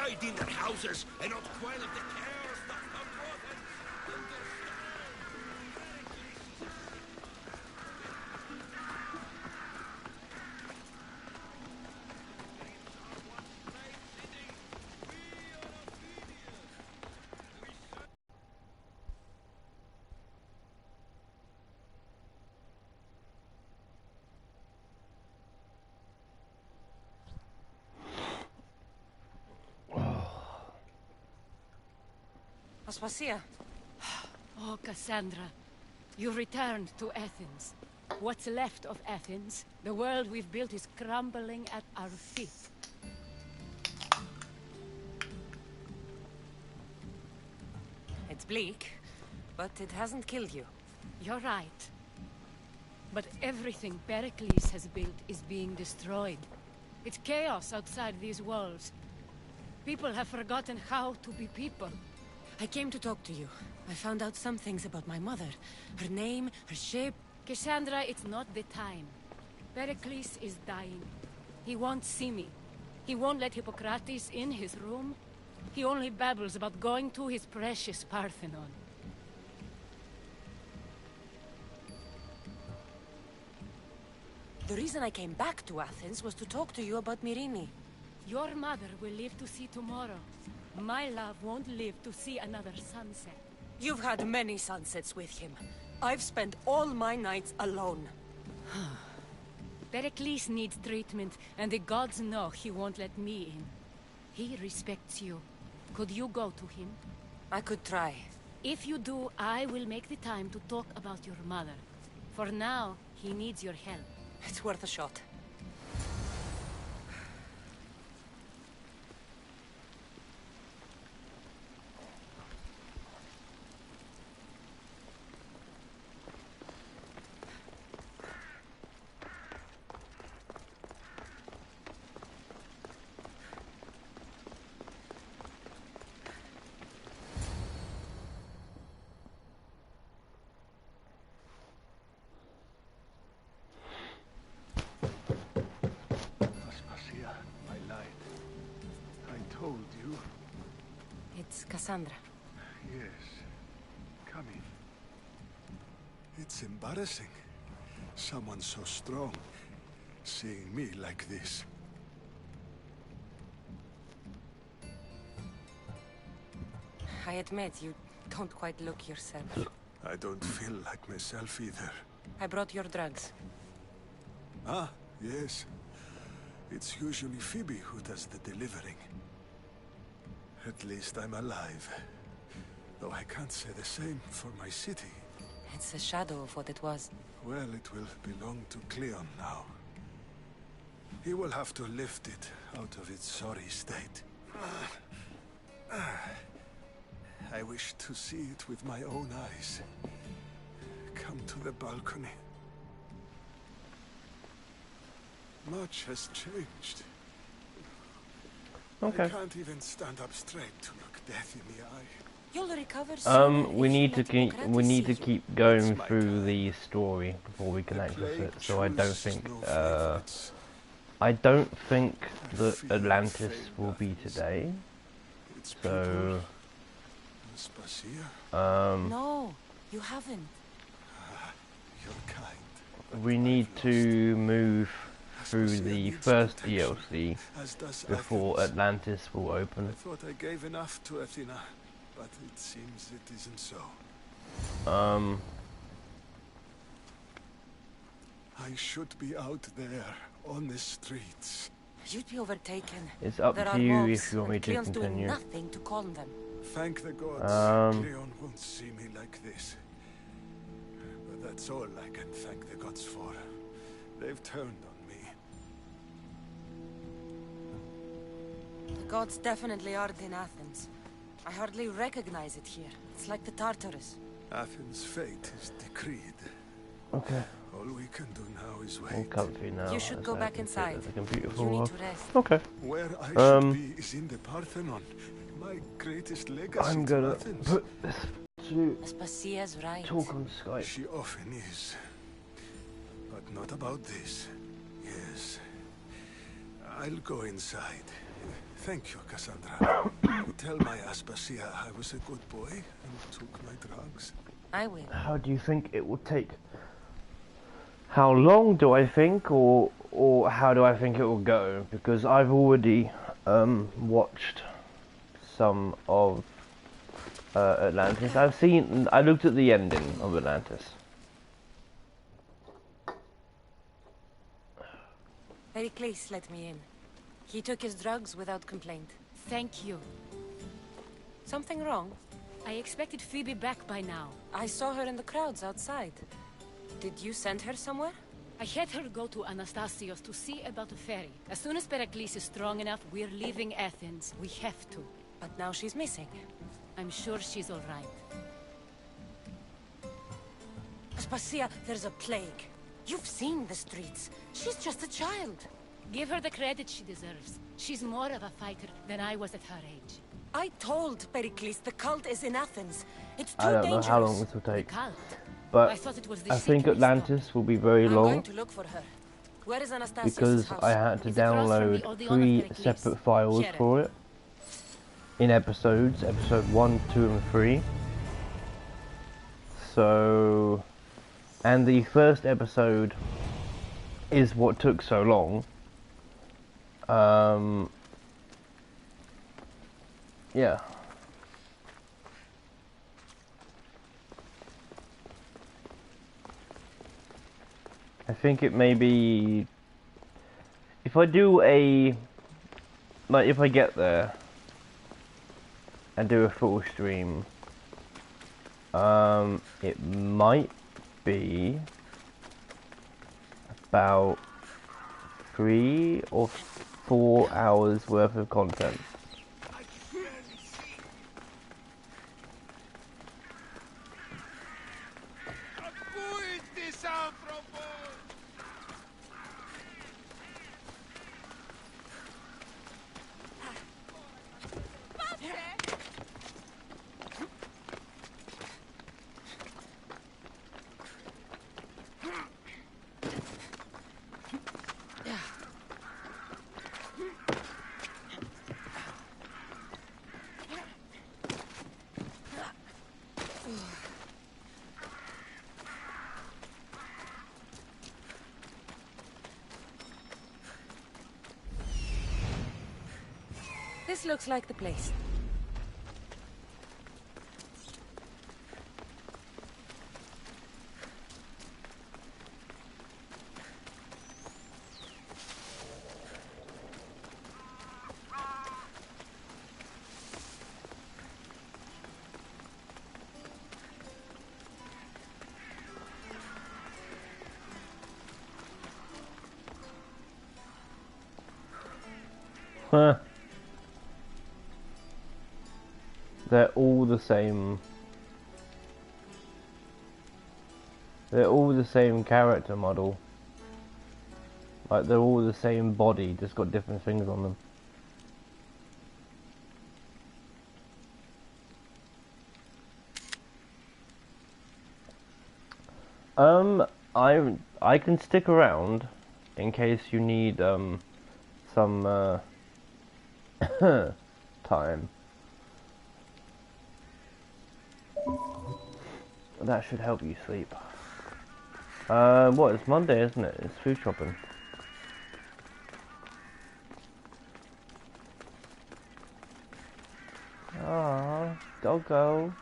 hide in their houses and not quail of the chaos that have brought them. Aspasia. Oh, Cassandra. You returned to Athens. What's left of Athens? The world we've built is crumbling at our feet. It's bleak, but it hasn't killed you. You're right. But everything Pericles has built is being destroyed. It's chaos outside these walls. People have forgotten how to be people. I came to talk to you. I found out some things about my mother. Her name, her shape. Cassandra, it's not the time. Pericles is dying. He won't see me. He won't let Hippocrates in his room. He only babbles about going to his precious Parthenon. The reason I came back to Athens was to talk to you about Myrine. Your mother will live to see tomorrow. My love won't live to see another sunset. You've had many sunsets with him. I've spent all my nights alone. Pericles needs treatment, and the gods know he won't let me in. He respects you. Could you go to him? I could try. If you do, I will make the time to talk about your mother. For now, he needs your help. It's worth a shot. It's Cassandra. Yes. Come in. It's embarrassing. Someone so strong seeing me like this. I admit, you don't quite look yourself. I don't feel like myself either. I brought your drugs. Ah, yes. It's usually Phoebe who does the delivering. At least I'm alive. Though I can't say the same for my city. It's a shadow of what it was. Well, it will belong to Cleon now. He will have to lift it out of its sorry state. I wish to see it with my own eyes. Come to the balcony. Much has changed. Okay. I can't even stand up straight to look death in the eye. You'll recover soon. We need to keep going through the story before we can access it. So I don't think that Atlantis will be today. So no, you haven't. You're kind. We need to move through the first DLC before Atlantis will open. I thought I gave enough to Athena, but it seems it isn't so. I should be out there on the streets. You'd be overtaken. It's up to you if you want me to Cleon's doing continue. nothing to calm them. Thank the gods, Cleon won't see me like this. But that's all I can thank the gods for. They've turned on me. The gods definitely aren't in Athens. I hardly recognize it here. It's like the Tartarus. Athens' fate is decreed. Okay. All we can do now is I'm wait. comfy now. You should go so I back can sit inside. at the computer for You a need while. to rest. Okay. Where I should be is in the Parthenon. My greatest legacy I'm to gonna Athens. put this to Aspasia's right. talk on Skype. She often is. But not about this. Yes. I'll go inside. Thank you, Cassandra. Tell my Aspasia I was a good boy and took my drugs. I will. How do you think it will take? How long do I think, or how do I think it will go? Because I've already watched some of Atlantis. I looked at the ending of Atlantis. Pericles let me in. He took his drugs without complaint. Thank you. Something wrong? I expected Phoebe back by now. I saw her in the crowds outside. Did you send her somewhere? I had her go to Anastasios to see about the ferry. As soon as Pericles is strong enough, we're leaving Athens. We have to. But now she's missing. I'm sure she's all right. Aspasia, there's a plague. You've seen the streets. She's just a child. Give her the credit she deserves. She's more of a fighter than I was at her age. I told Pericles the cult is in Athens. It's too I don't dangerous. know how long this will take, Cult? but I thought it was the I think secret Atlantis will be very I'm long going to look for her. Where is Anastasios' because house? I had to It's across from the download Odeon of 3 Pericles. separate files Share it. for it in episodes, episode 1, 2 and 3. So, and the first episode is what took so long. Yeah. I think it may be, if I do if I get there and do a full stream, it might be about 3 or 4 hours worth of content. This looks like the place. Huh. They're all the same. They're all the same character model. Like they're all the same body, just got different things on them. I can stick around in case you need some time. That should help you sleep. What? It's Monday, isn't it? It's food shopping. Ah, doggo.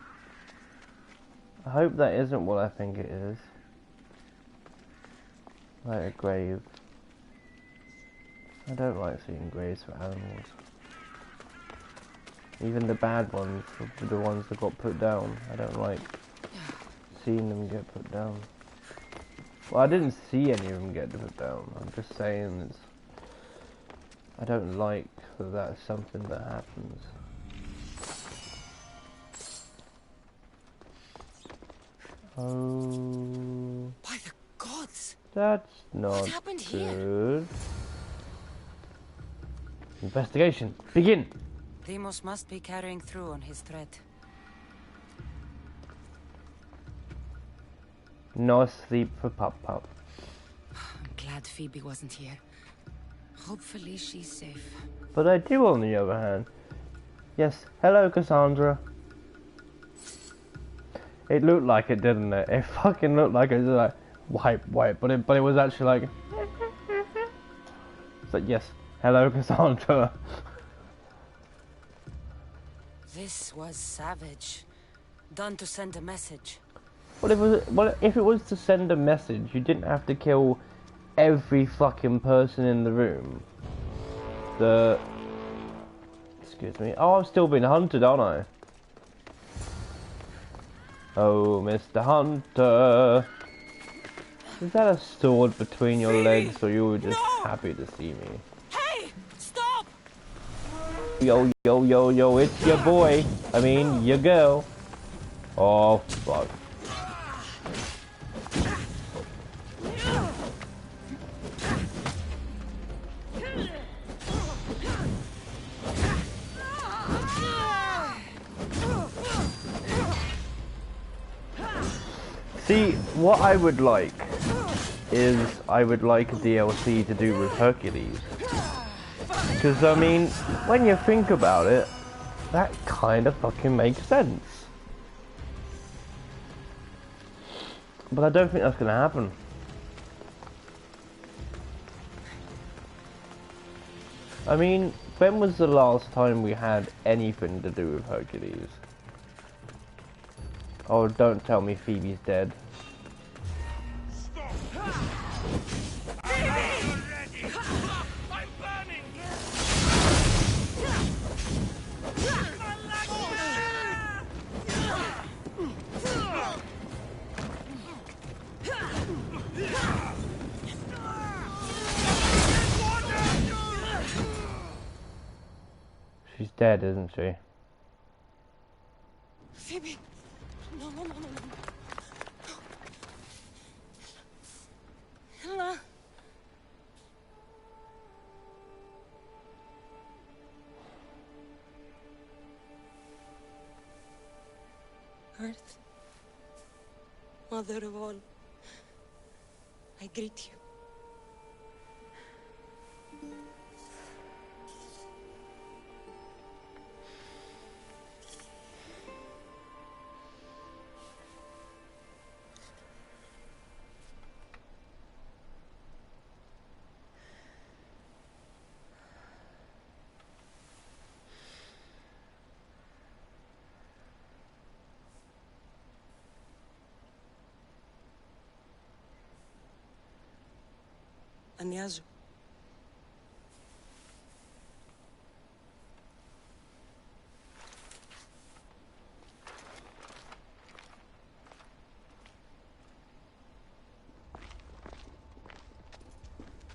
I hope that isn't what I think it is. Like a grave. I don't like seeing graves for animals. Even the bad ones, the ones that got put down. I don't like seeing them get put down. Well, I didn't see any of them get put down. I'm just saying it's, I don't like that that's something that happens. Oh, By the gods! that's not What happened here? good. Investigation, begin! Demos must be carrying through on his threat. No sleep for Pup Pup. I'm glad Phoebe wasn't here. Hopefully she's safe. But I do, on the other hand. Yes, hello Cassandra. It looked like it, didn't it? It fucking looked like it was like wipe, but it was actually like it's like, yes, hello Cassandra. This was savage. Done to send a message. Well, if it was to send a message, you didn't have to kill every fucking person in the room. Excuse me. Oh, I'm still being hunted, aren't I? Oh, Mr. Hunter. Is that a sword between your legs, or you were just happy to see me? Hey! Stop! Yo, yo, yo, yo, it's your boy. I mean, your girl. Oh, fuck. See, what I would like is I would like a DLC to do with Hercules. Because, I mean, when you think about it, that kind of fucking makes sense. But I don't think that's going to happen. I mean, when was the last time we had anything to do with Hercules? Oh, don't tell me Phoebe's dead. She's dead, isn't she? Phoebe! No, no, no, no, no. Hello? Earth, Mother of all, I greet you. Ανιάζω.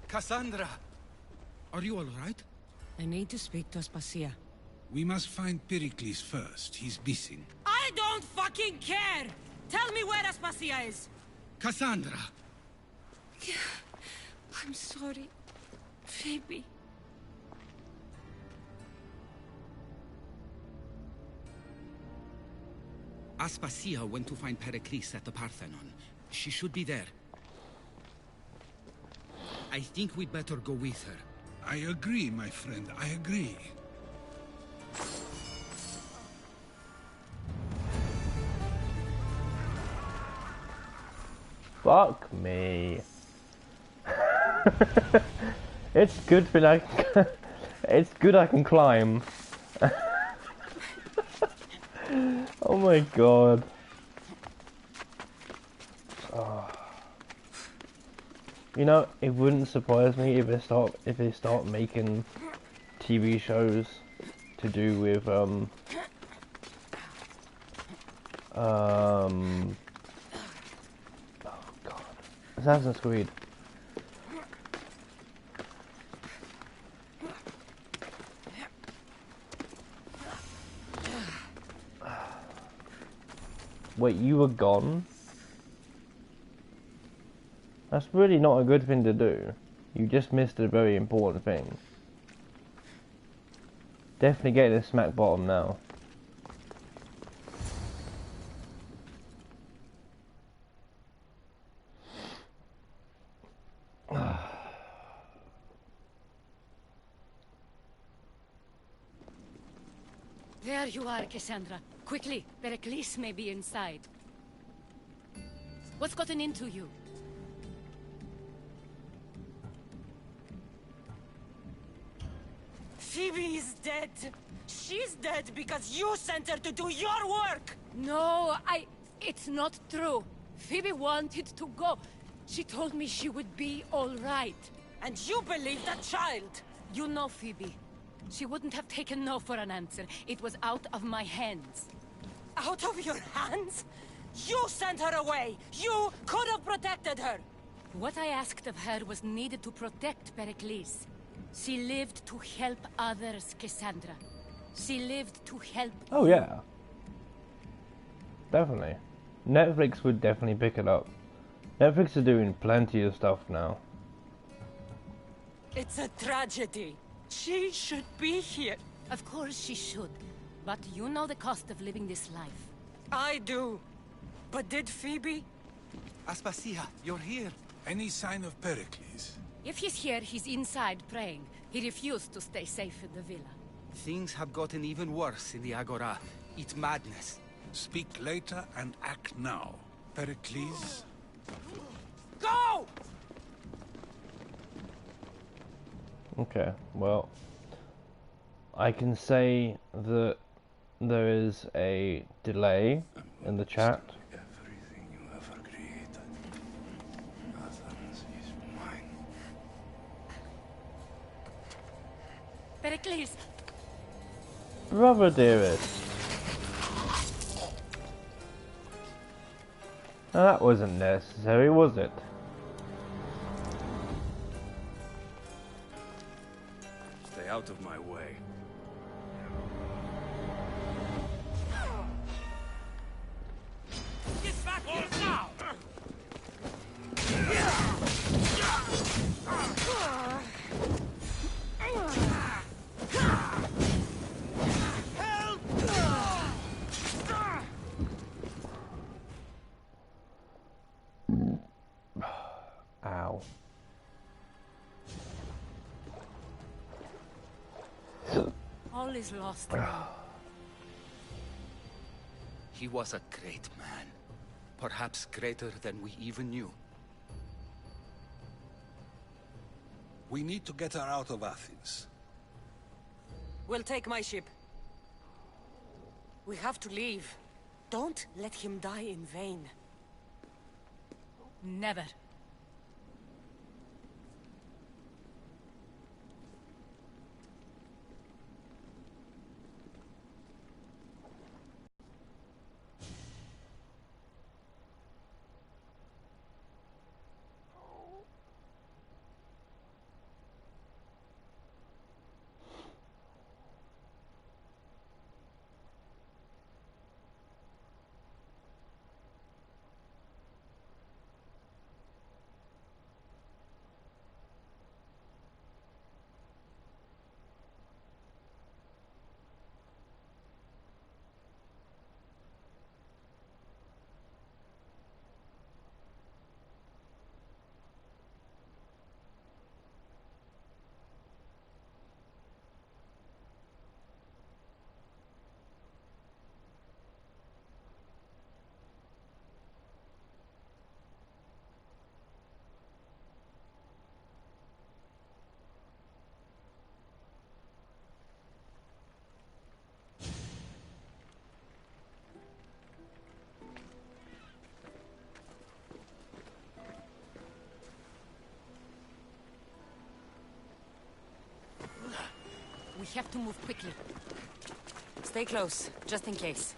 Cassandra! Are you all right? I need to speak to Aspasia. We must find Pericles first. He's missing. I don't fucking care! Tell me where Aspasia is! Cassandra! I'm sorry, Phoebe. Aspasia went to find Pericles at the Parthenon. She should be there. I think we'd better go with her. I agree, my friend. I agree. Fuck me. It's good for it's good I can climb. Oh my god. Oh. You know, it wouldn't surprise me if they start making TV shows to do with oh god, Assassin's Creed. Wait, you were gone? That's really not a good thing to do. You just missed a very important thing. Definitely getting a smack bottom now. There you are, Cassandra. Quickly, Pericles may be inside. What's gotten into you? Phoebe is dead. She's dead because you sent her to do your work! No, it's not true. Phoebe wanted to go. She told me she would be all right. And you believe that child? You know Phoebe. She wouldn't have taken no for an answer. It was out of my hands. Out of your hands? You sent her away! You could have protected her! What I asked of her was needed to protect Pericles. She lived to help others, Cassandra. She lived to help Oh yeah. Definitely. Netflix would definitely pick it up. Netflix are doing plenty of stuff now. It's a tragedy. She should be here. Of course she should. But you know the cost of living this life. I do. But did Phoebe? Aspasia, you're here. Any sign of Pericles? If he's here, he's inside praying. He refused to stay safe in the villa. Things have gotten even worse in the Agora. It's madness. Speak later and act now. Pericles? Go! Okay, well, I can say that there is a delay in the chat. Everything you ever created. Athens is mine. Pericles! Brother dearest. Now that wasn't necessary, was it? Stay out of my way. Get back here now! Ow. All is lost. He was a great man. Perhaps greater than we even knew. We need to get her out of Athens. We'll take my ship. We have to leave. Don't let him die in vain. Never. We have to move quickly. Stay close, just in case.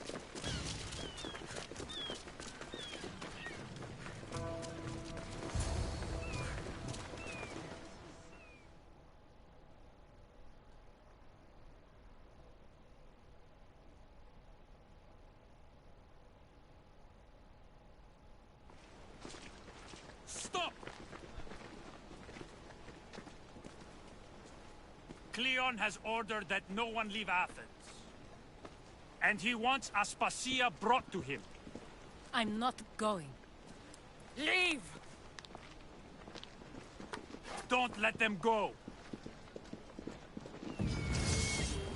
Stop! Cleon has ordered that no one leave Athens. And he wants Aspasia brought to him. I'm not going. Leave! Don't let them go.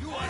You are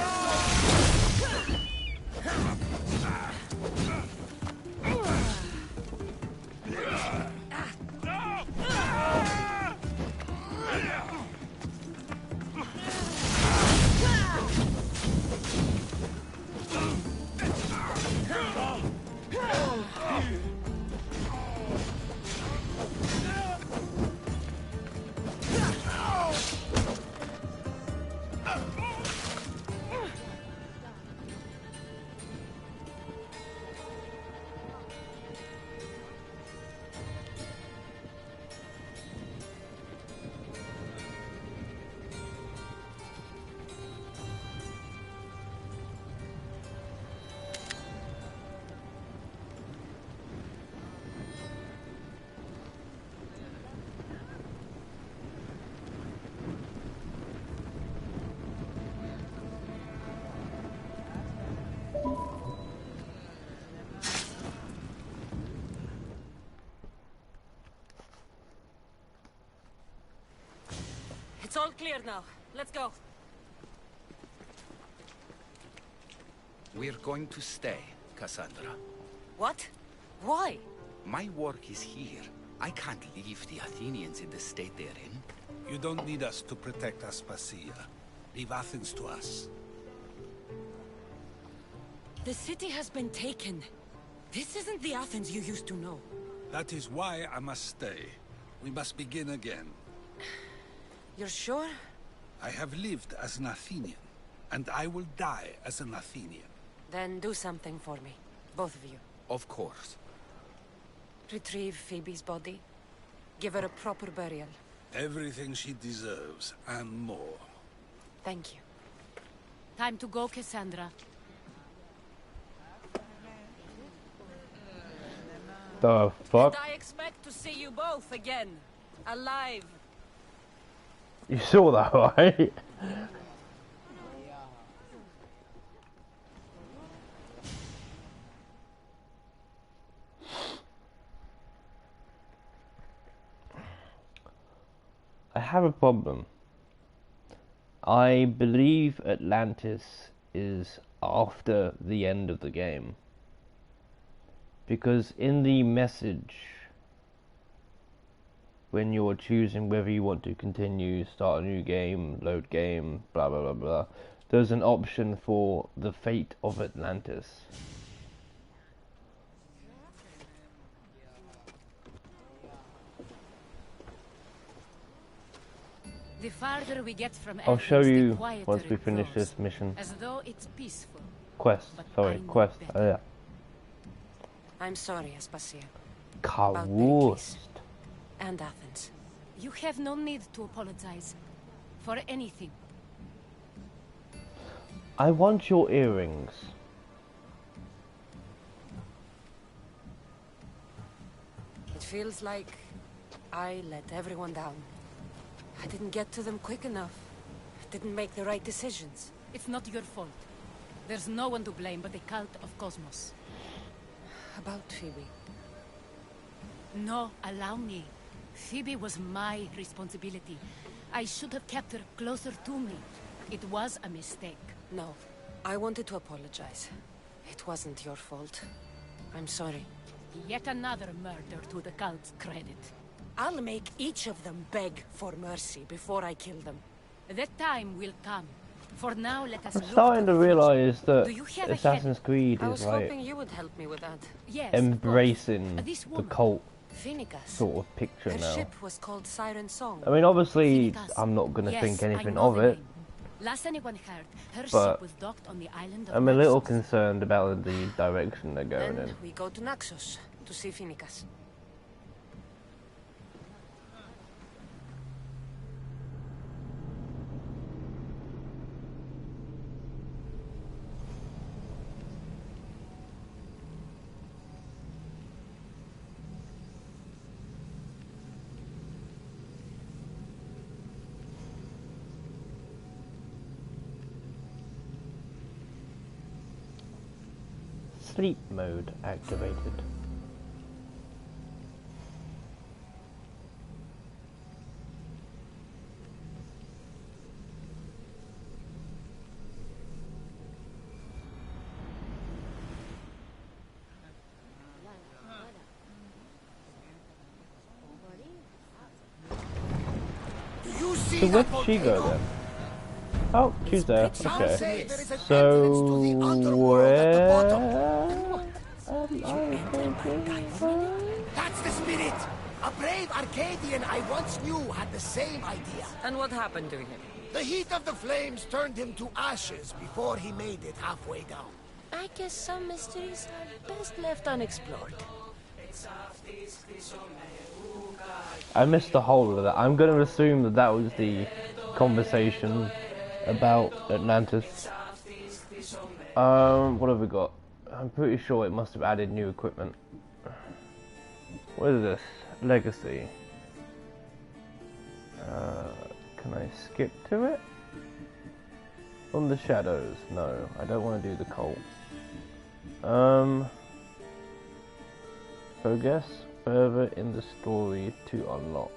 It's all clear now. Let's go. We're going to stay, Cassandra. What? Why? My work is here. I can't leave the Athenians in the state they're in. You don't need us to protect Aspasia. Leave Athens to us. The city has been taken. This isn't the Athens you used to know. That is why I must stay. We must begin again. You're sure? I have lived as an Athenian, and I will die as an Athenian. Then do something for me. Both of you. Of course. Retrieve Phoebe's body. Give her a proper burial. Everything she deserves, and more. Thank you. Time to go, Cassandra. The fuck? And I expect to see you both again. Alive. You saw that, right? I have a problem. I believe Atlantis is after the end of the game. Because in the message, when you're choosing whether you want to continue, start a new game, load game, blah blah blah blah, there's an option for the fate of Atlantis. The farther we get from I'll show Athens, the you quieter once we it finish grows, this mission. as though it's peaceful. Quest, But sorry, I know quest. better. Oh yeah. I'm sorry, Aspasia. Kawust. And Athens. You have no need to apologize for anything. I want your earrings. It feels like I let everyone down. I didn't get to them quick enough. Didn't make the right decisions. It's not your fault. There's no one to blame but the cult of Cosmos. About Phoebe. No, allow me. Phoebe was my responsibility. I should have kept her closer to me. It was a mistake. No. I wanted to apologize. It wasn't your fault. I'm sorry. Yet another murder to the cult's credit. I'll make each of them beg for mercy before I kill them. That time will come. For now, let us I'm look starting to the realise that Do you have a Assassin's Creed I is was like hoping you would help me with that. Yes, of course. embracing This the woman. cult Phoenicus. sort of picture Her now. ship was called Siren Song. I mean, obviously, Phoenicus. I'm not going to Yes, think I anything know of the it. name. Last anyone heard, her But ship was docked on the island of I'm a little Naxos. concerned about the direction they're going Then in. we go to Naxos to see Phoenicus. Sleep mode activated. So where did she go then? Oh, she's there. Okay. So where am I going? That's the spirit! A brave Arcadian I once knew had the same idea. And what happened to him? The heat of the flames turned him to ashes before he made it halfway down. I guess some mysteries are best left unexplored. I missed the whole of that. I'm going to assume that that was the conversation about Atlantis. What have we got? I'm pretty sure it must have added new equipment. What is this? Legacy. Can I skip to it? On the shadows? No, I don't want to do the cult. Progress further in the story to unlock.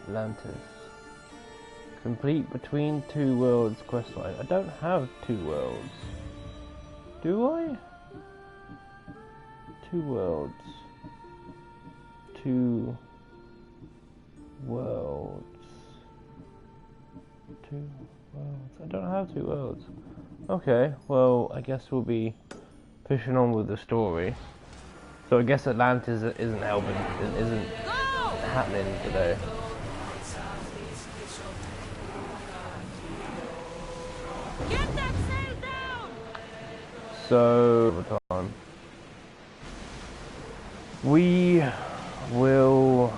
Atlantis. Complete Between Two Worlds questline. I don't have two worlds. Do I? Two worlds. Two worlds. Two worlds. I don't have two worlds. Okay, well, I guess we'll be pushing on with the story. So I guess Atlantis isn't helping, isn't happening today. Get that sail down! So, time. We will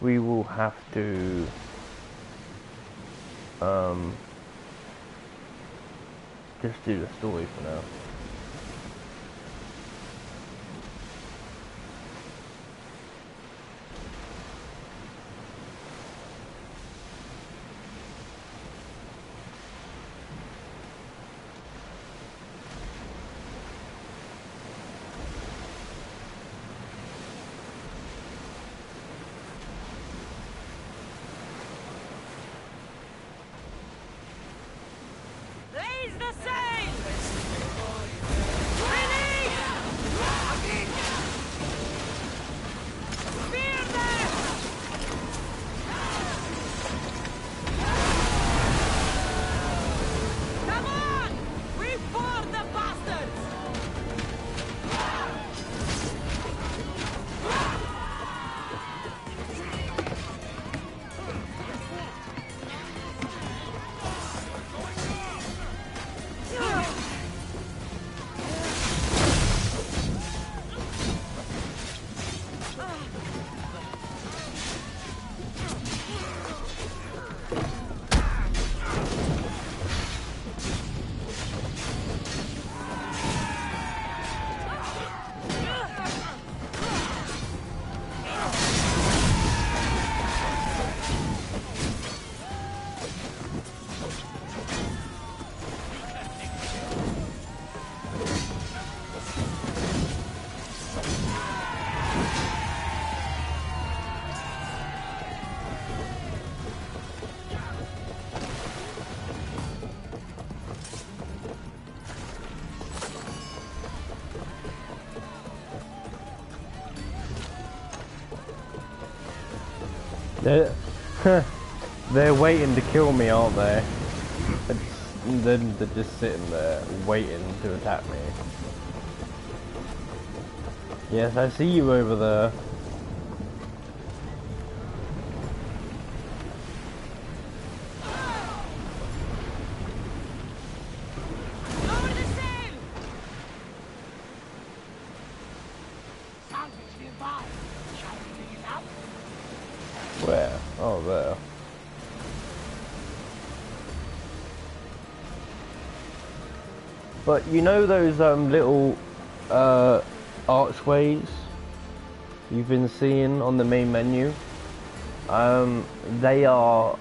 we will have to just do the story for now. Raise the sail! Release! Spear them! Come on! We board the bastards! They're waiting to kill me, aren't they? Then they're just sitting there waiting to attack me. Yes, I see you over there. Lower the sail! Something's nearby. Shall we dig it out? Where? Oh, there. But you know those little archways you've been seeing on the main menu? They are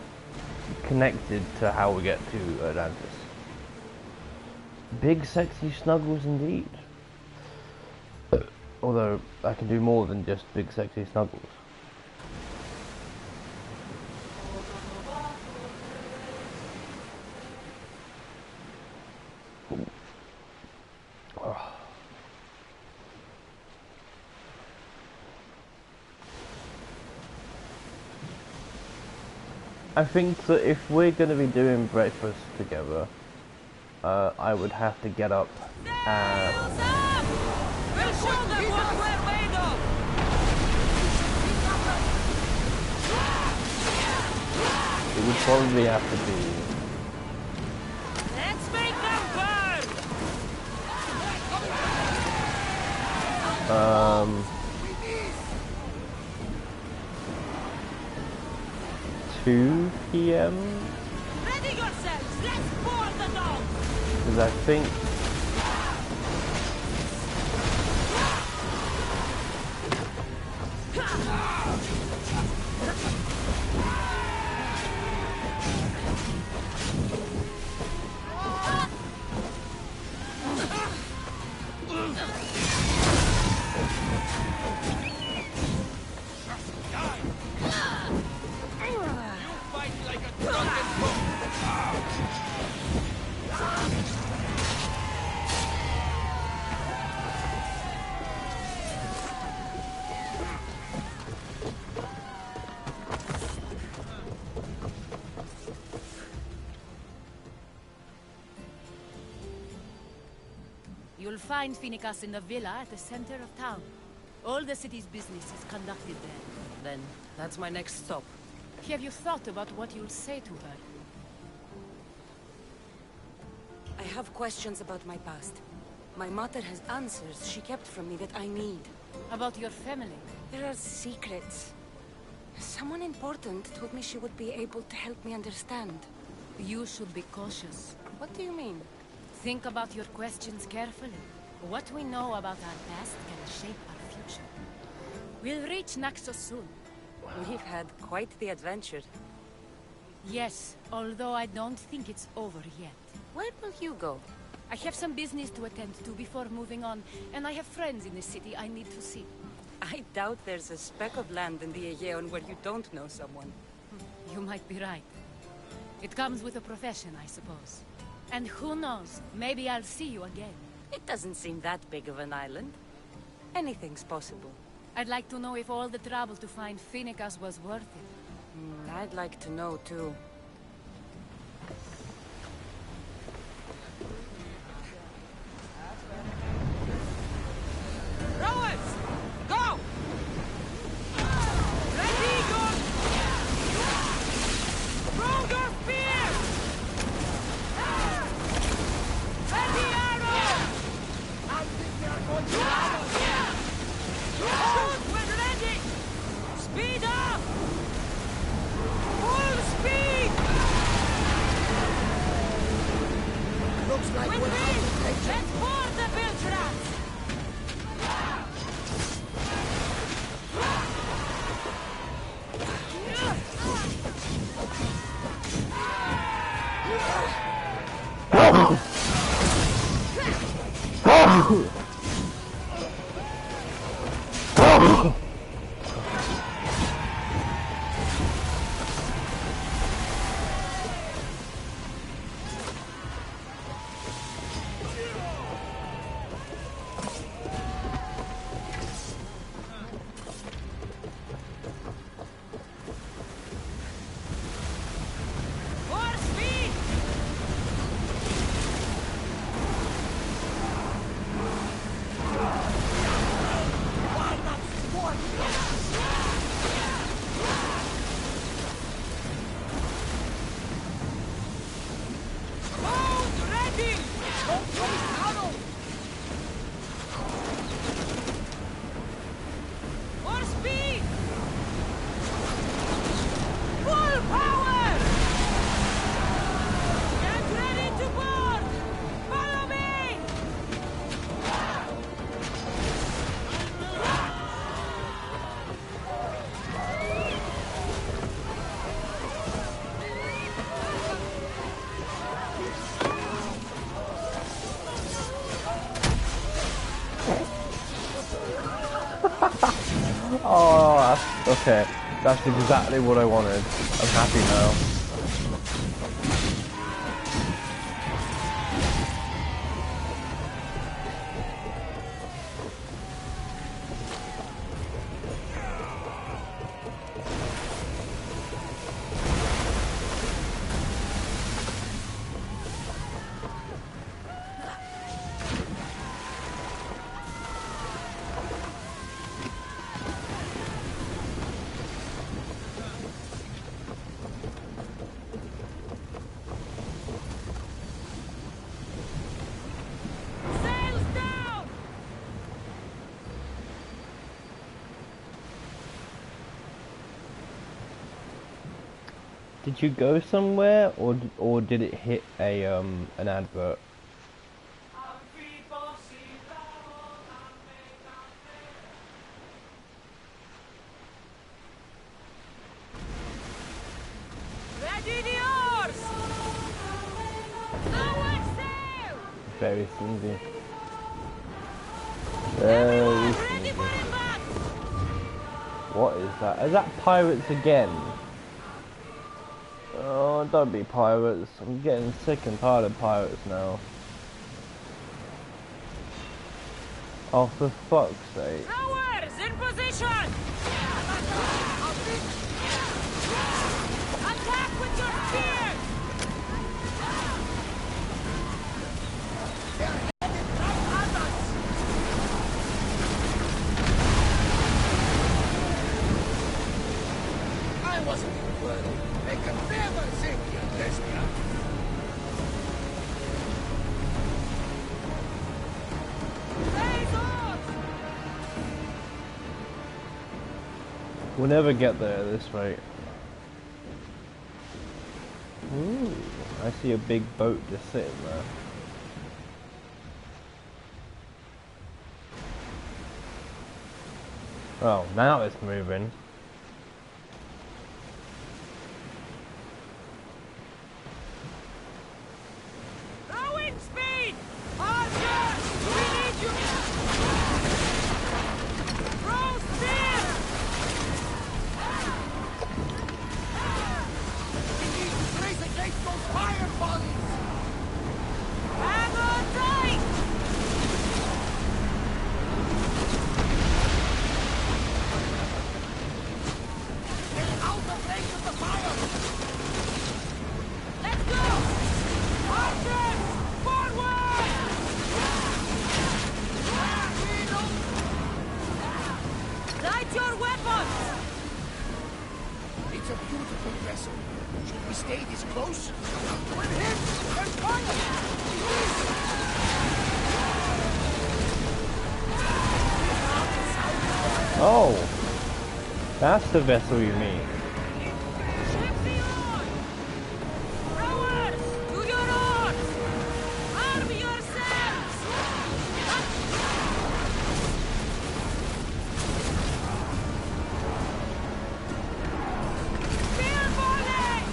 connected to how we get to Atlantis. Big sexy snuggles indeed. Although I can do more than just big sexy snuggles. I think that if we're going to be doing breakfast together, I would have to get up and... Sails up! We'll show them what we're made of! It would probably have to be... Let's make them burn! 2 PM? Ready yourselves! Let's board the dogs! Because I think... You'll find Phoenicus in the villa at the center of town. All the city's business is conducted there. Then, that's my next stop. Have you thought about what you'll say to her? I have questions about my past. My mother has answers she kept from me that I need. About your family? There are secrets. Someone important told me she would be able to help me understand. You should be cautious. What do you mean? Think about your questions carefully. What we know about our past can shape our future. We'll reach Naxos soon. We've had quite the adventure. Yes, although I don't think it's over yet. Where will you go? I have some business to attend to before moving on, and I have friends in the city I need to see. I doubt there's a speck of land in the Aegean where you don't know someone. You might be right. It comes with a profession, I suppose. And who knows, maybe I'll see you again. It doesn't seem that big of an island. Anything's possible. I'd like to know if all the trouble to find Phoenicus was worth it. I'd like to know, too. Rowers! Go! Ready, good! Throw your spears! Ready, arrows! I think they are going to Shoot when ready! Speed up! Full speed! Looks like With we're me! out of danger. Let's board the bilge rats! More speed! Boat ready! Don't waste ammo! More speed! Full power! Get ready to board! Follow me! Oh, okay. That's exactly what I wanted. I'm happy now. Sails down! Did you go somewhere, or did it hit a an advert? Ready the oars! Lower sail! Very sleazy. Everyone Very ready for sleazy. impact! What is that? Is that pirates again? Oh, don't be pirates. I'm getting sick and tired of pirates now. Oh, for fuck's sake. Rowers in position! Attack with your spears! They're headed right at us! We'll never get there at this rate. Ooh, I see a big boat just sitting there. Oh, now it's moving. Wind speed! Archer! We need you! Throw spear! We need to brace against those fire volleys! Hang on tight! Get out of range of the fire! Let's go! Archers! Forward! Light your weapons! It's a beautiful vessel. Should we stay this close? We're hit! There's fire! Oh, that's the vessel you mean. Ship the oars! Rowers! To your oars! Arm yourselves! Spear volley!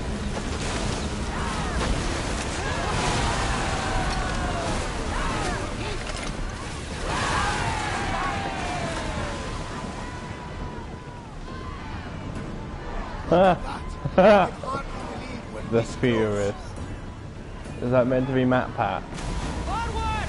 The Spearist. Is that meant to be Matt Pat? Forward!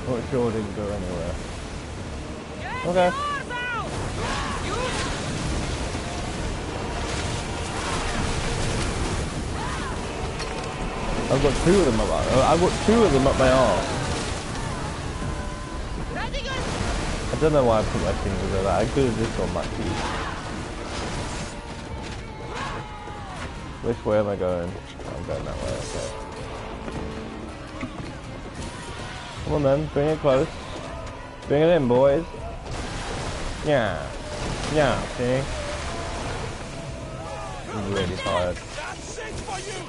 What sure didn't go anywhere. Get Okay. the oars out! Use I've got two of them up. I've got two of them up my arse. ready gun! I don't know why I put my fingers like that. I could have just gone my teeth. Which way am I going? I'm going that way. Okay. Come on then, bring it close. Bring it in, boys. Yeah. Yeah, see? I'm really tired. That's it for you!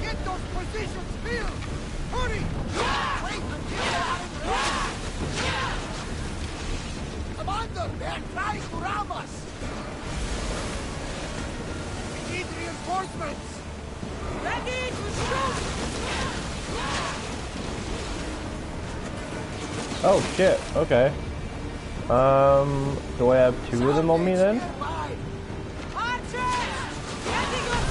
Get those positions filled! Hurry! Wait until they're out of range! Commander, they're trying to ram us! We need reinforcements! Ready to shoot! Oh shit, okay. Do I have two of them on me then? Archers! Getting up!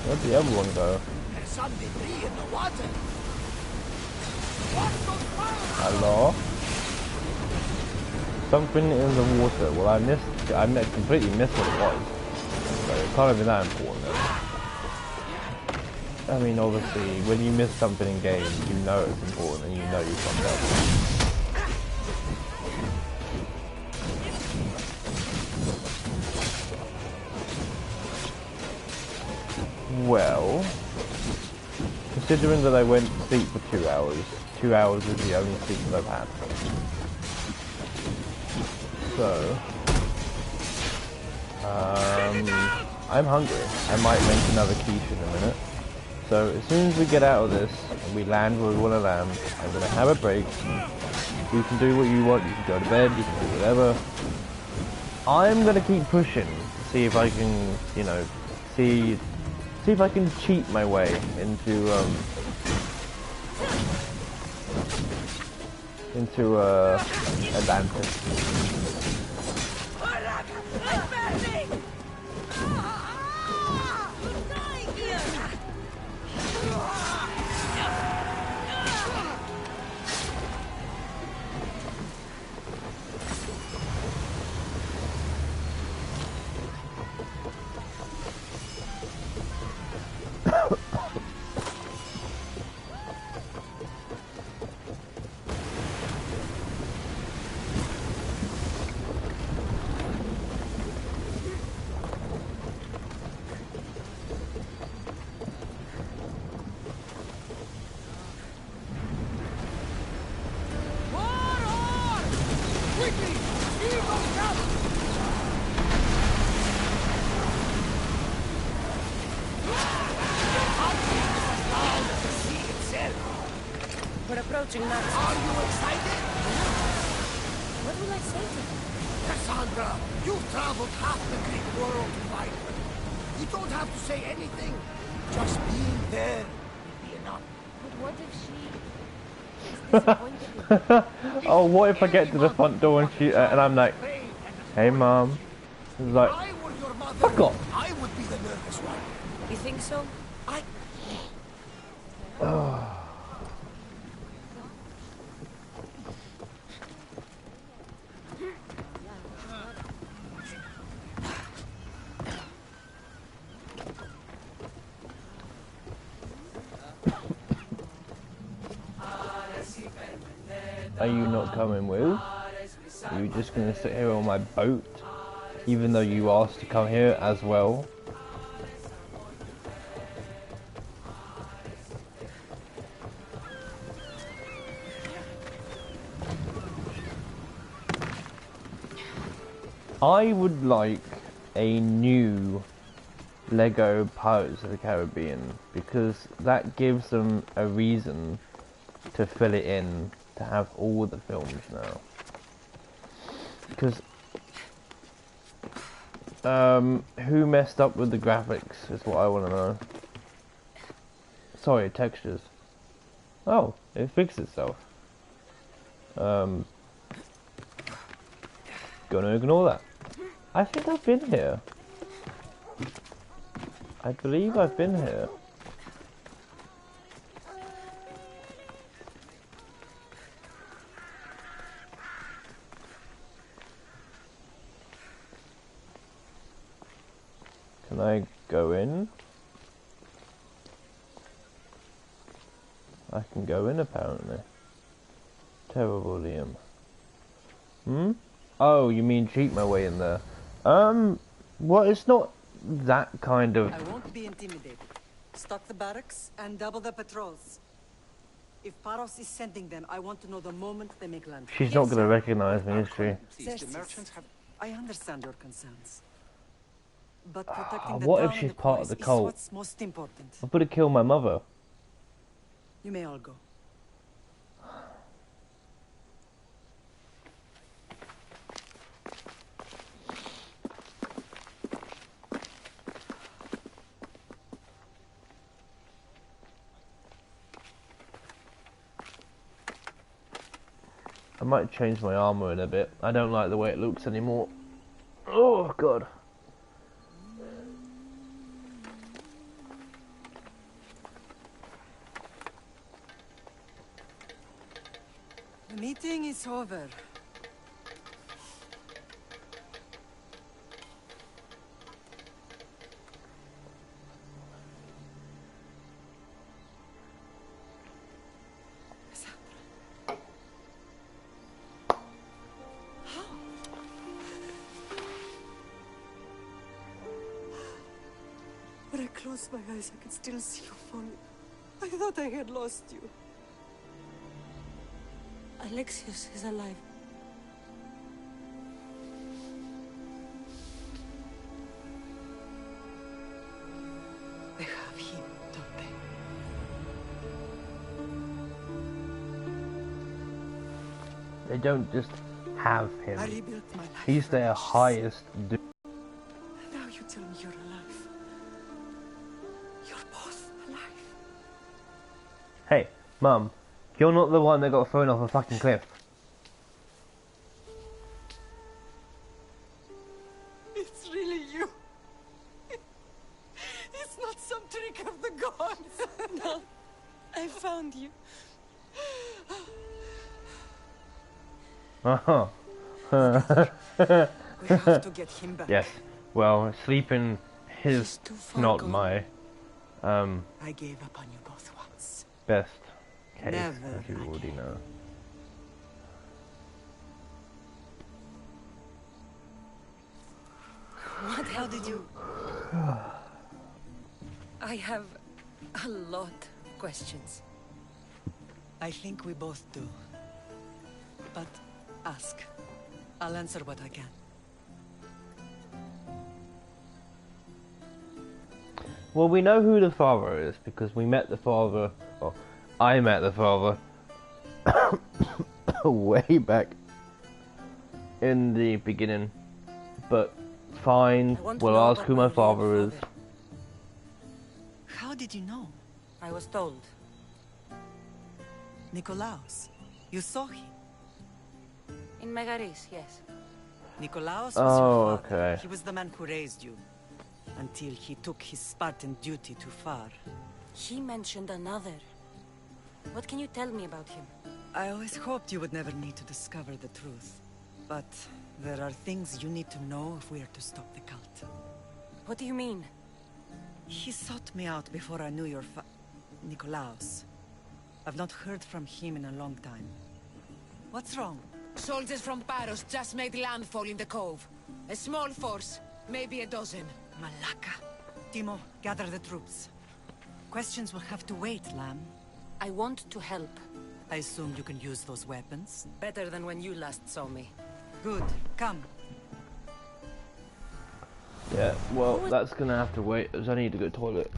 Where'd the other one go? There's some debris in the water. Watch those piles! Hello? Something in the water. Well, I completely missed what it was. So it can't be that important though. I mean, obviously, when you miss something in game, you know it's important and you know you fucked up. Well, considering that I went to sleep for 2 hours, 2 hours is the only sleep that I've had. So, I'm hungry. I might make another quiche in a minute. So as soon as we get out of this and we land where we want to land, I'm gonna have a break. You can do what you want. You can go to bed. You can do whatever. I'm gonna keep pushing to see if I can, you know, see if I can cheat my way into Atlantis. We're approaching now. Are you excited? What will I say to them? Cassandra, you've traveled half the Greek world to find her. You don't have to say anything. Just being there will be enough. But what if she is disappointed? Oh, what if I get to the front door and she and I'm like, hey mom. It's like, I were your mother, fuck off. I would be the nervous one. You think so? Are you not coming with? Are you just gonna sit here on my boat? Even though you asked to come here as well? I would like a new Lego Pirates of the Caribbean because that gives them a reason to fill it in, to have all the films now. Because who messed up with the graphics is what I want to know. Sorry, textures. Oh, it fixed itself. Gonna ignore that. I think I've been here. I believe I've been here. Can I go in? I can go in apparently. Terrible, Liam. Hmm? Oh, you mean cheat my way in there? Well, it's not that kind of... I won't be intimidated. Stock the barracks and double the patrols. If Paros is sending them, I want to know the moment they make land. She's not going to recognize me, is she? I understand your concerns. But protecting the what town if and she's the part of boys the is cult? what's most important. I would have killed my mother. You may all go. I might change my armor in a bit. I don't like the way it looks anymore. Oh god. The meeting is over. When I closed my eyes, I could still see you falling. I thought I had lost you. Alexius is alive. They have him, don't they? They don't just have him. I rebuilt my life. He's their Ashes. highest dude. Now you tell me you're alive. You're both alive. Hey, Mum, you're not the one that got thrown off a fucking cliff. It's really you. It's not some trick of the gods. No, I found you. Uh-huh. We have to get him back. Yes. Well, sleeping He's is too far not gone. my I gave up on you both once. best case, Never as you already again. know. What? How did you... I have a lot of questions. I think we both do. But ask. I'll answer what I can. Well, we know who the father is because we met the father. Well, I met the father way back in the beginning. But fine, I want to we'll know ask about who my real father is. How did you know? I was told. Nikolaos. You saw him. In Megaris, yes. Nikolaos was Oh, your father. okay. He was the man who raised you. Until he took his Spartan duty too far. He mentioned another. What can you tell me about him? I always hoped you would never need to discover the truth. But there are things you need to know if we are to stop the cult. What do you mean? He sought me out before I knew your Nikolaos. I've not heard from him in a long time. What's wrong? Soldiers from Paros just made landfall in the cove. A small force, maybe a dozen. Malaka. Timo, gather the troops. Questions will have to wait, Lamb. I want to help. I assume you can use those weapons. Better than when you last saw me. Good. Come. Yeah, well, that's gonna have to wait as I need to go to the toilet.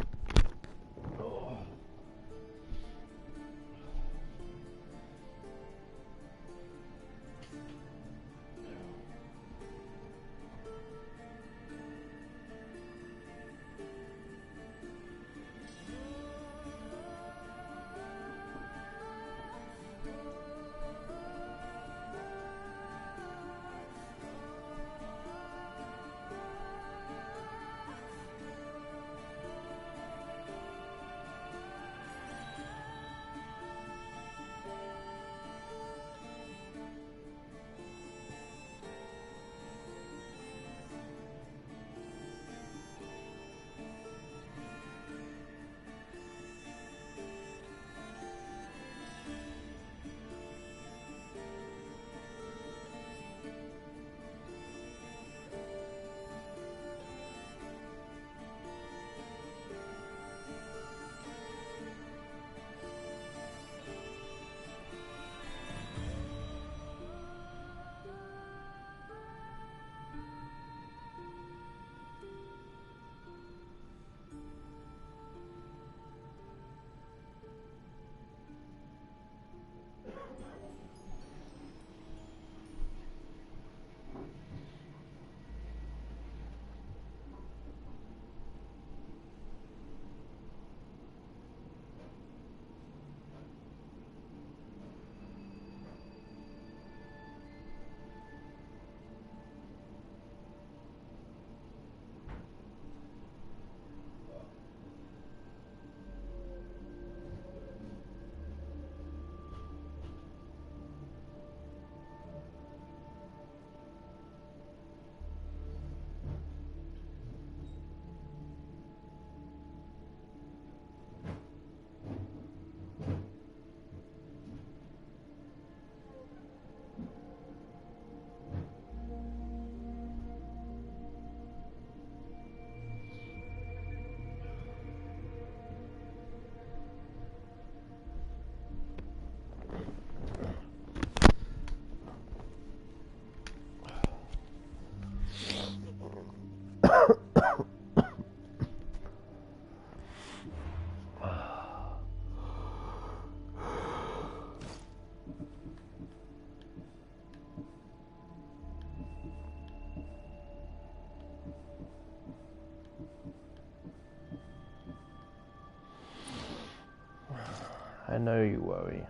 I know you worry.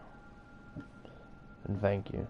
And thank you.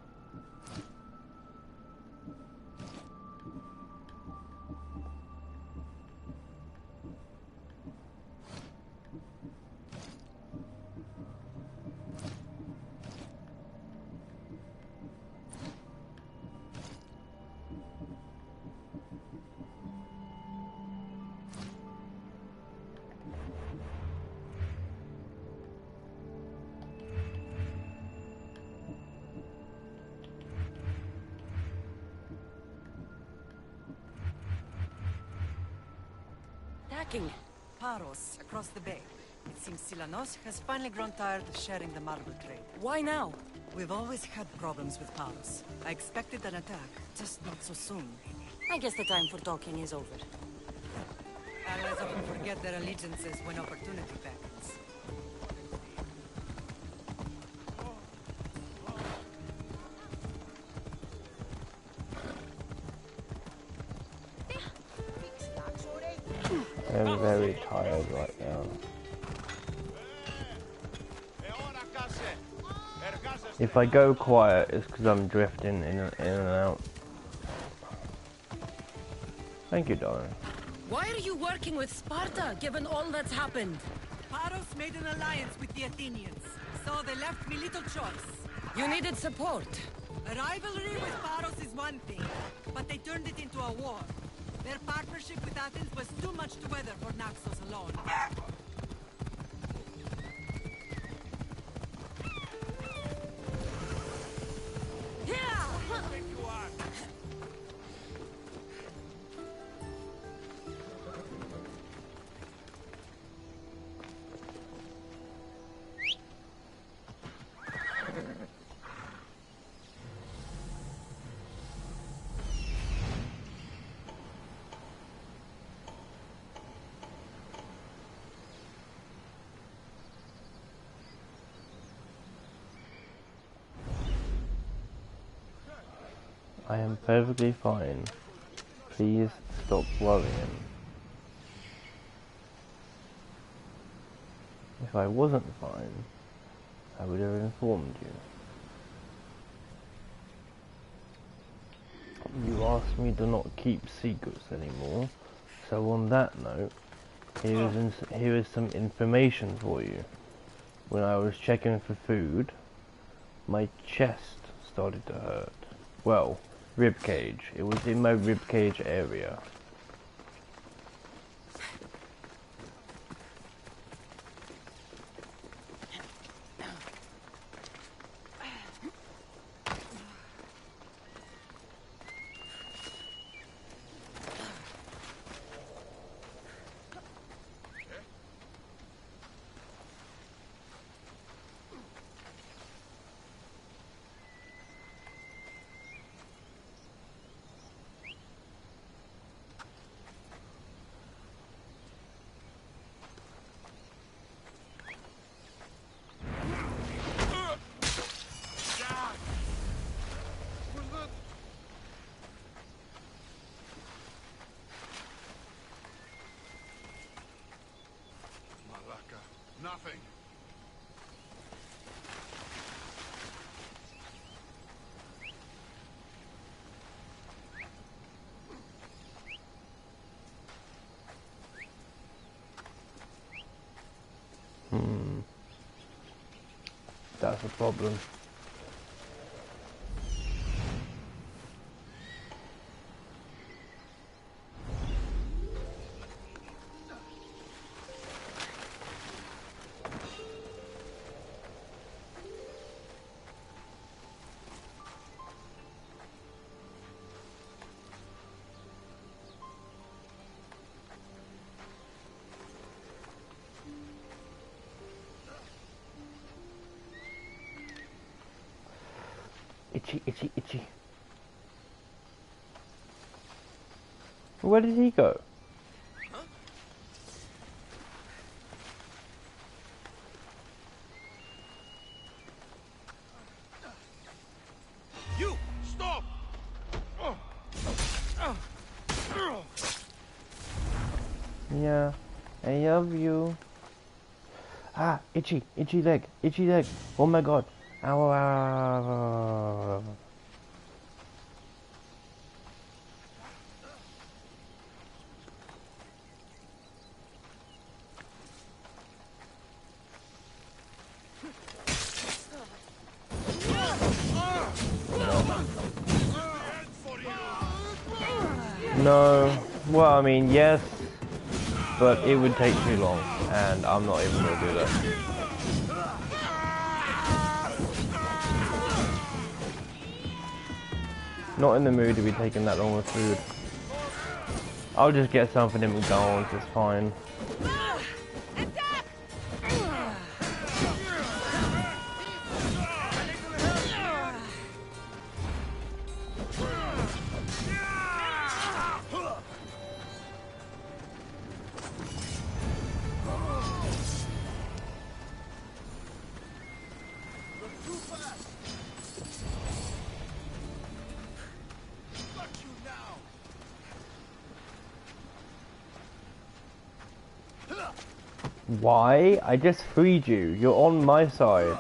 Paros, across the bay. It seems Silanos has finally grown tired of sharing the marble trade. Why now? We've always had problems with Paros. I expected an attack, just not so soon. I guess the time for talking is over. Allies often forget their allegiances when opportunity beckons. I'm very tired right now. If I go quiet, it's because I'm drifting in and out. Thank you, darling. Why are you working with Sparta, given all that's happened? Paros made an alliance with the Athenians, so they left me little choice. You needed support. A rivalry with Paros is one thing, but they turned it into a war. Their partnership with Athens was too much to weather for Naxos alone. I am perfectly fine. Please stop worrying. If I wasn't fine, I would have informed you. You asked me to not keep secrets anymore, so on that note, here is some information for you. When I was checking for food, my chest started to hurt. Well, rib cage. It was in my rib cage area. Nothing. That's a problem. Itchy, itchy, itchy. Where did he go? Huh? You! Stop! Yeah, I love you. Ah, itchy leg, itchy leg. Oh my god. Ow, ow, ow, ow. No. Well, I mean, yes, but it would take too long, and I'm not even gonna do that. Not in the mood to be taking that long with food. I'll just get something in McDonald's, it's fine. Why? I just freed you. You're on my side.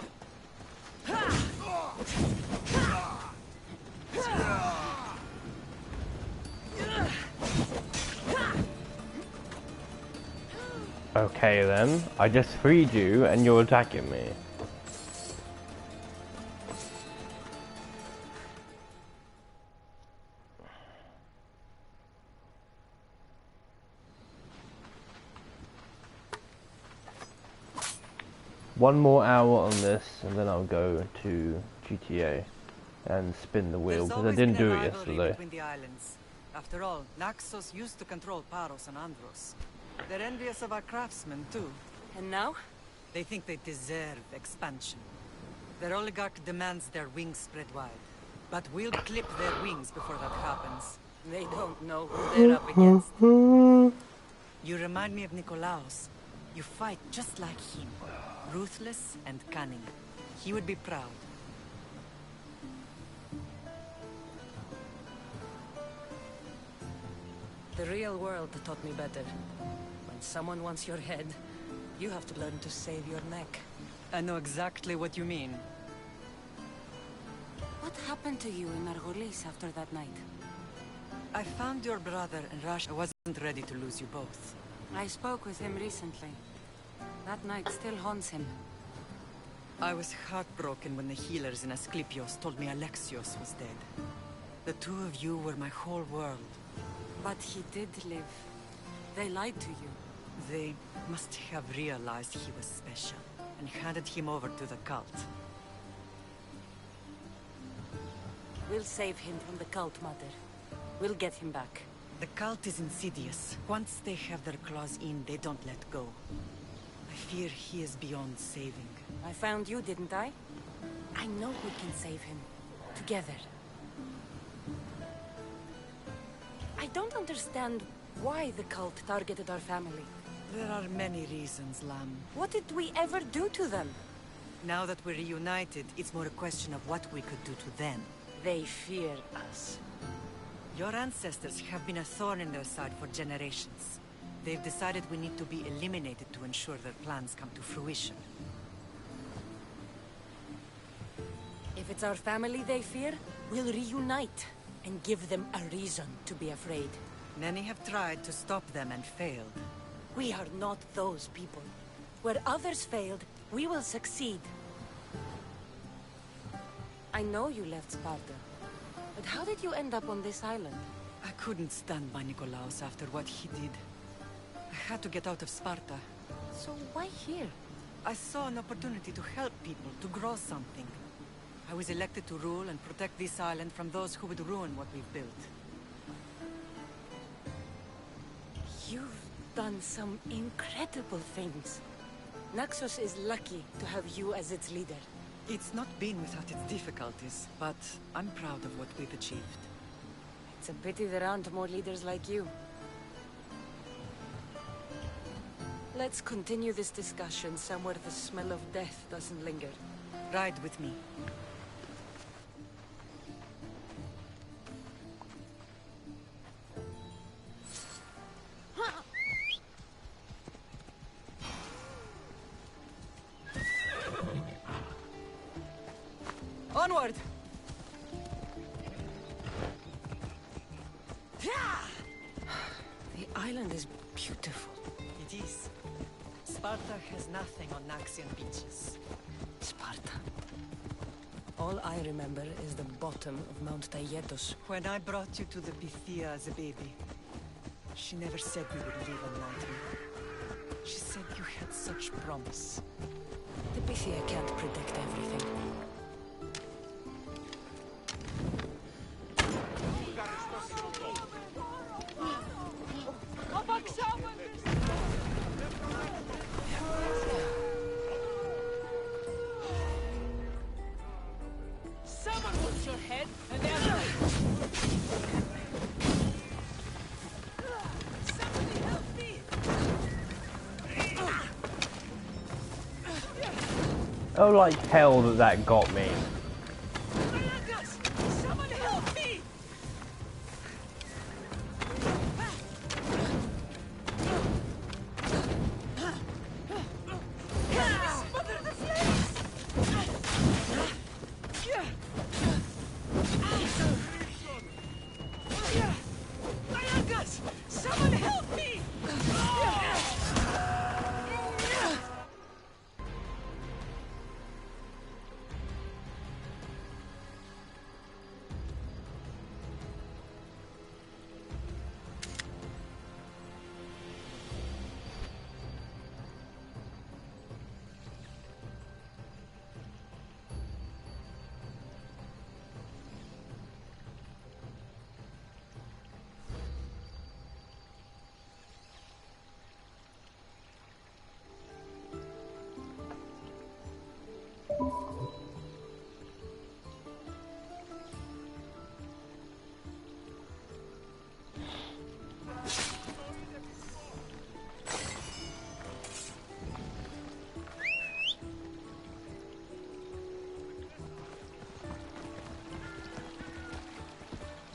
Okay then. I just freed you and you're attacking me. One more hour on this, and then I'll go to GTA and spin the wheel, because I didn't do it yesterday. Between the islands. After all, Naxos used to control Paros and Andros. They're envious of our craftsmen, too. And now? They think they deserve expansion. Their oligarch demands their wings spread wide. But we'll clip their wings before that happens. They don't know who they're up against. You remind me of Nikolaos. You fight just like him. Ruthless and cunning. He would be proud. The real world taught me better. When someone wants your head, you have to learn to save your neck. I know exactly what you mean. What happened to you in Margolis after that night? I found your brother and Rash. I wasn't ready to lose you both. I spoke with him recently. That night still haunts him. I was heartbroken when the healers in Asclepios told me Alexios was dead. The two of you were my whole world. But he did live. They lied to you. They must have realized he was special and handed him over to the cult. We'll save him from the cult, Mother. We'll get him back. The cult is insidious. Once they have their claws in, they don't let go. I fear he is beyond saving. I found you, didn't I? I know we can save him. Together. I don't understand why the cult targeted our family. There are many reasons, Lamb. What did we ever do to them? Now that we're reunited, it's more a question of what we could do to them. They fear us. Your ancestors have been a thorn in their side for generations. They've decided we need to be eliminated to ensure their plans come to fruition. If it's our family they fear, we'll reunite and give them a reason to be afraid. Many have tried to stop them and failed. We are not those people. Where others failed, we will succeed. I know you left Sparta, but how did you end up on this island? I couldn't stand by Nikolaos after what he did. I had to get out of Sparta. So why here? I saw an opportunity to help people, to grow something. I was elected to rule and protect this island from those who would ruin what we've built. You've done some incredible things. Naxos is lucky to have you as its leader. It's not been without its difficulties, but I'm proud of what we've achieved. It's a pity there aren't more leaders like you. Let's continue this discussion somewhere the smell of death doesn't linger. Ride with me. Forward! The island is beautiful. It is. Sparta has nothing on Naxian beaches. Sparta. All I remember is the bottom of Mount Taygetos. When I brought you to the Pythia as a baby, she never said we would live a nightmare. She said you had such promise. The Pythia can't predict everything. Someone puts your head and then... Somebody help me! Oh, like hell that got me. Someone help me! Smother the flames! Ayagas! Someone help me!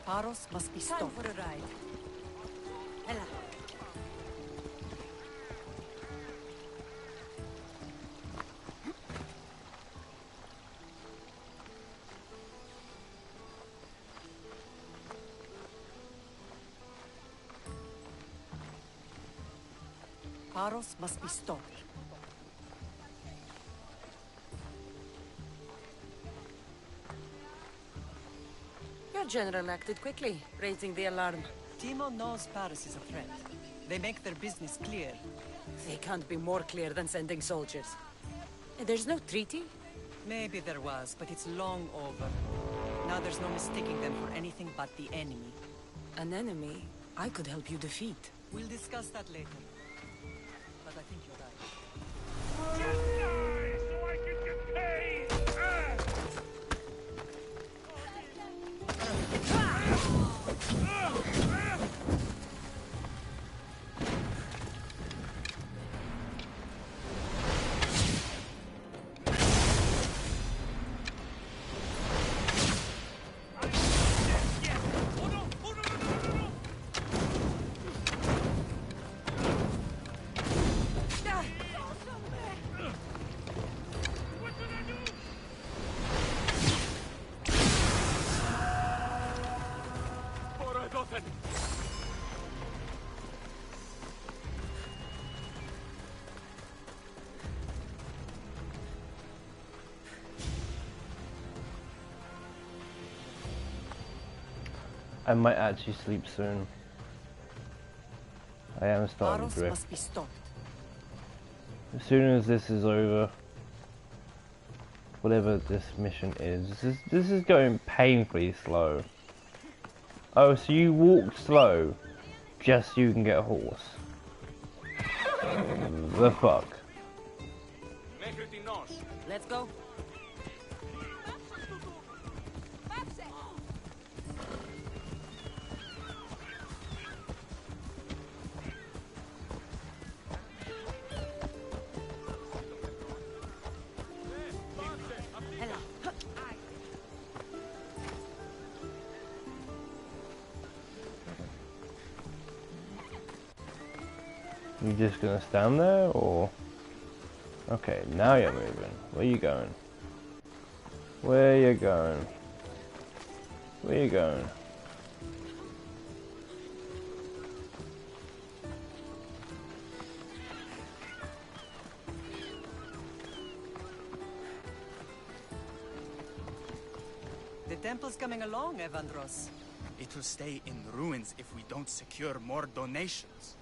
Paros must be Time stopped. for a ride. Ella. Paros must be stopped. Your general acted quickly, raising the alarm. Timo knows Paris is a threat. They make their business clear. They can't be more clear than sending soldiers. There's no treaty? Maybe there was, but it's long over. Now there's no mistaking them for anything but the enemy. An enemy I could help you defeat. We'll discuss that later. But I think you're right. Just die so I can get paid! I might actually sleep soon. I am starting to Paros drift. must be stopped. As soon as this is over, whatever this mission is, this is going painfully slow. Oh, so you walk slow, just so you can get a horse. The fuck? Let's go. You just gonna stand there, or? Okay, now you're moving. Where are you going? Where you going? Where you going? The temple's coming along, Evandros. It will stay in ruins if we don't secure more donations.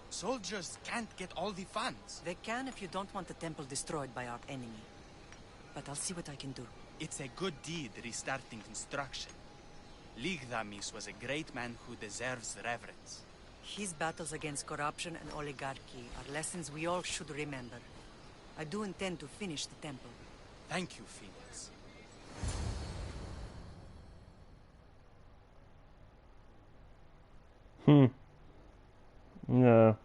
Soldiers can't get all the funds. They can if you don't want the temple destroyed by our enemy. But I'll see what I can do. It's a good deed restarting construction. Ligdamis was a great man who deserves reverence. His battles against corruption and oligarchy are lessons we all should remember. I do intend to finish the temple. Thank you, Phoenix. No.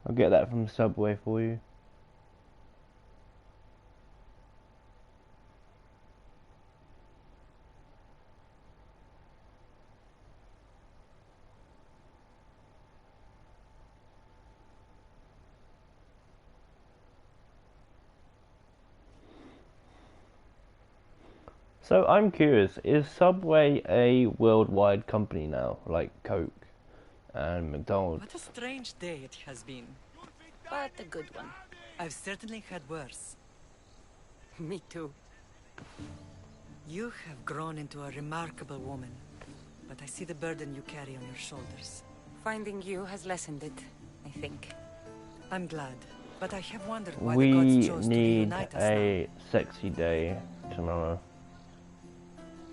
I'll get that from Subway for you. So I'm curious, is Subway a worldwide company now, like Coke and McDonald's? What a strange day it has been. But a good one. I've certainly had worse. Me too. You have grown into a remarkable woman, but I see the burden you carry on your shoulders. Finding you has lessened it, I think. I'm glad, but I have wondered why the gods chose to need reunite us a sexy day tomorrow.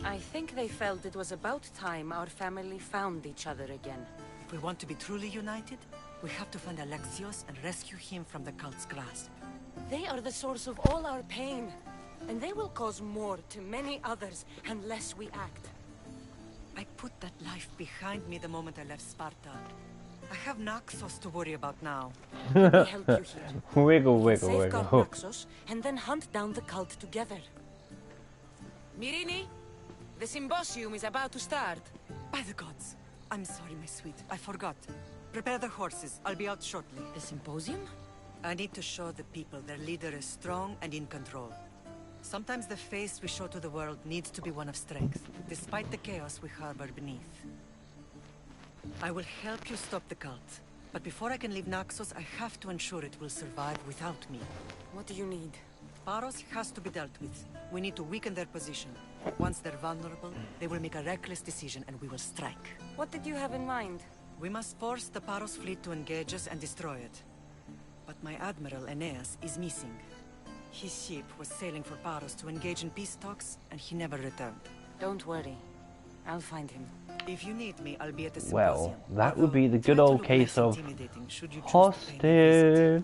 I think they felt it was about time our family found each other again. If we want to be truly united, we have to find Alexios and rescue him from the cult's grasp. They are the source of all our pain, and they will cause more to many others unless we act. I put that life behind me the moment I left Sparta. I have Naxos to worry about now. Let me help you here. Wiggle, We wiggle, can safeguard wiggle. Naxos, and then hunt down the cult together. Mirini, the symposium is about to start. By the gods. I'm sorry, my sweet. I forgot. Prepare the horses. I'll be out shortly. The symposium? I need to show the people their leader is strong and in control. Sometimes the face we show to the world needs to be one of strength, despite the chaos we harbor beneath. I will help you stop the cult. But before I can leave Naxos, I have to ensure it will survive without me. What do you need? Paros has to be dealt with. We need to weaken their position. Once they're vulnerable, they will make a reckless decision and we will strike. What did you have in mind? We must force the Paros fleet to engage us and destroy it. But my admiral, Aeneas, is missing. His ship was sailing for Paros to engage in peace talks, and he never returned. Don't worry. I'll find him. If you need me, I'll be at the symposium. Well, that would be the good Try to old look case less of intimidating should you choose to pay me a visit. hostage.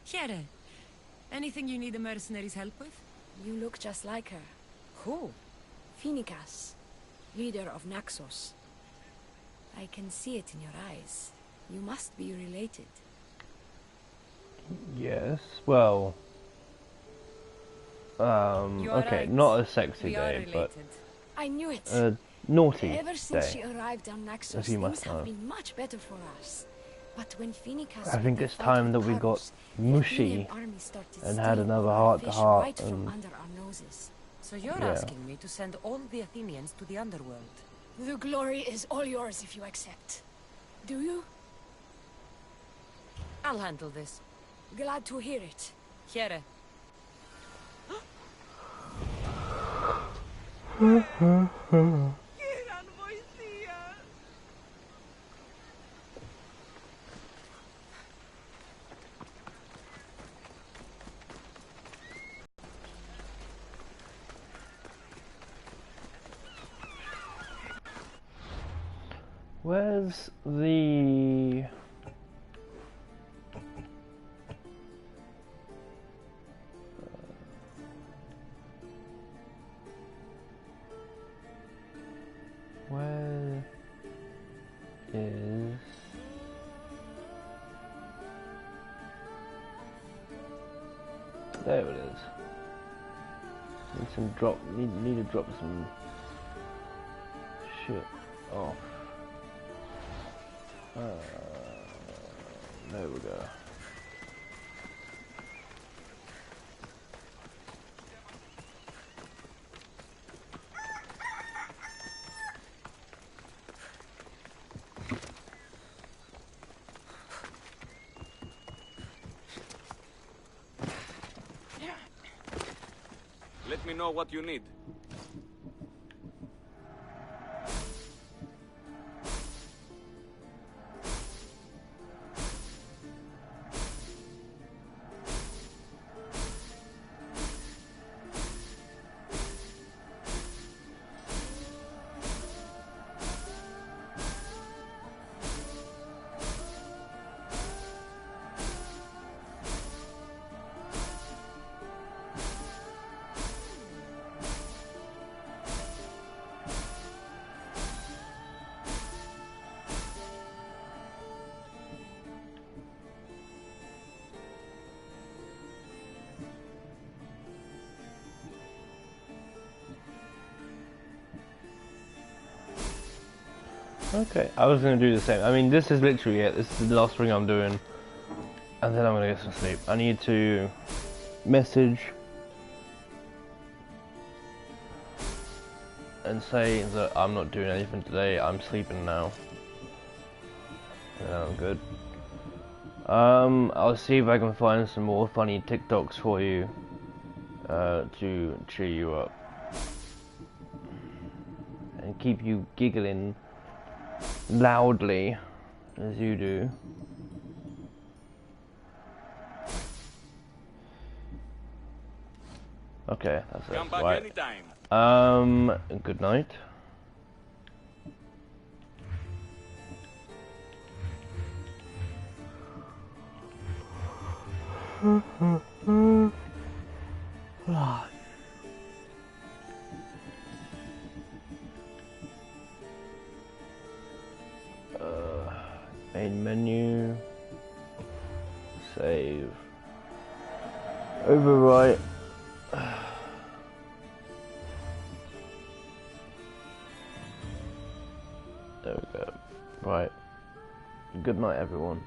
Here, anything you need the mercenaries' help with? You look just like her. Who? Phoenicas, leader of Naxos. I can see it in your eyes. You must be related. Yes, well... You are okay, right. not a sexy We are day, but related. I knew it. a naughty Ever since she day. arrived on Naxos, As you must things have know. been much better for us. But when Phoenicas I think began it's fighting time that we Paros, got the mushy Athenian army started and had stealing another our heart to fish heart right from and under our noses. So you're asking me to send all the Athenians to the underworld? The glory is all yours if you accept. Do you? I'll handle this. Glad to hear it. Here. Where's the... Where is... There it is. Need some drop. Need to drop some shit off. There we go. Let me know what you need. Okay, I was gonna do the same. I mean, this is literally it. This is the last thing I'm doing, and then I'm gonna get some sleep. I need to message and say that I'm not doing anything today. I'm sleeping now, and I'm good. I'll see if I can find some more funny TikToks for you to cheer you up and keep you giggling loudly as you do. Okay, that's it. Come back right. anytime. Good night. Main menu, save, overwrite. There we go. Right. Good night, everyone.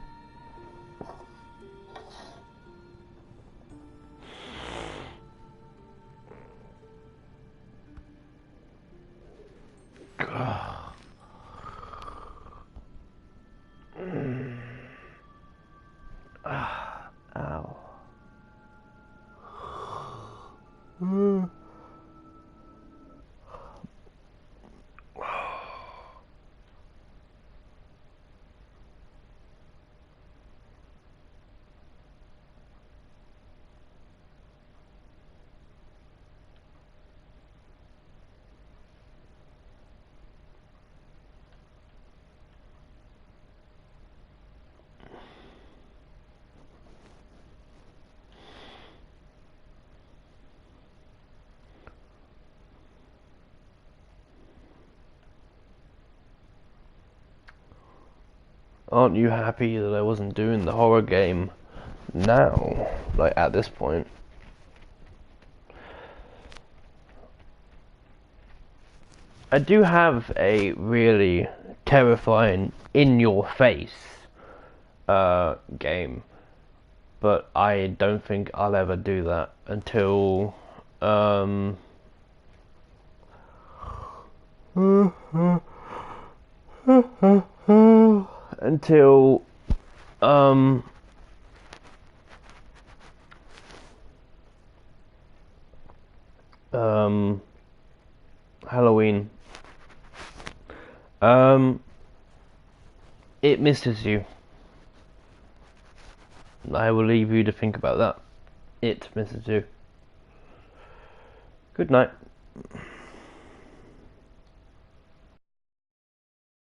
Ow. Aren't you happy that I wasn't doing the horror game now, like at this point? I do have a really terrifying in-your-face game, but I don't think I'll ever do that until until Halloween. It misses you. I will leave you to think about that. It misses you. Good night.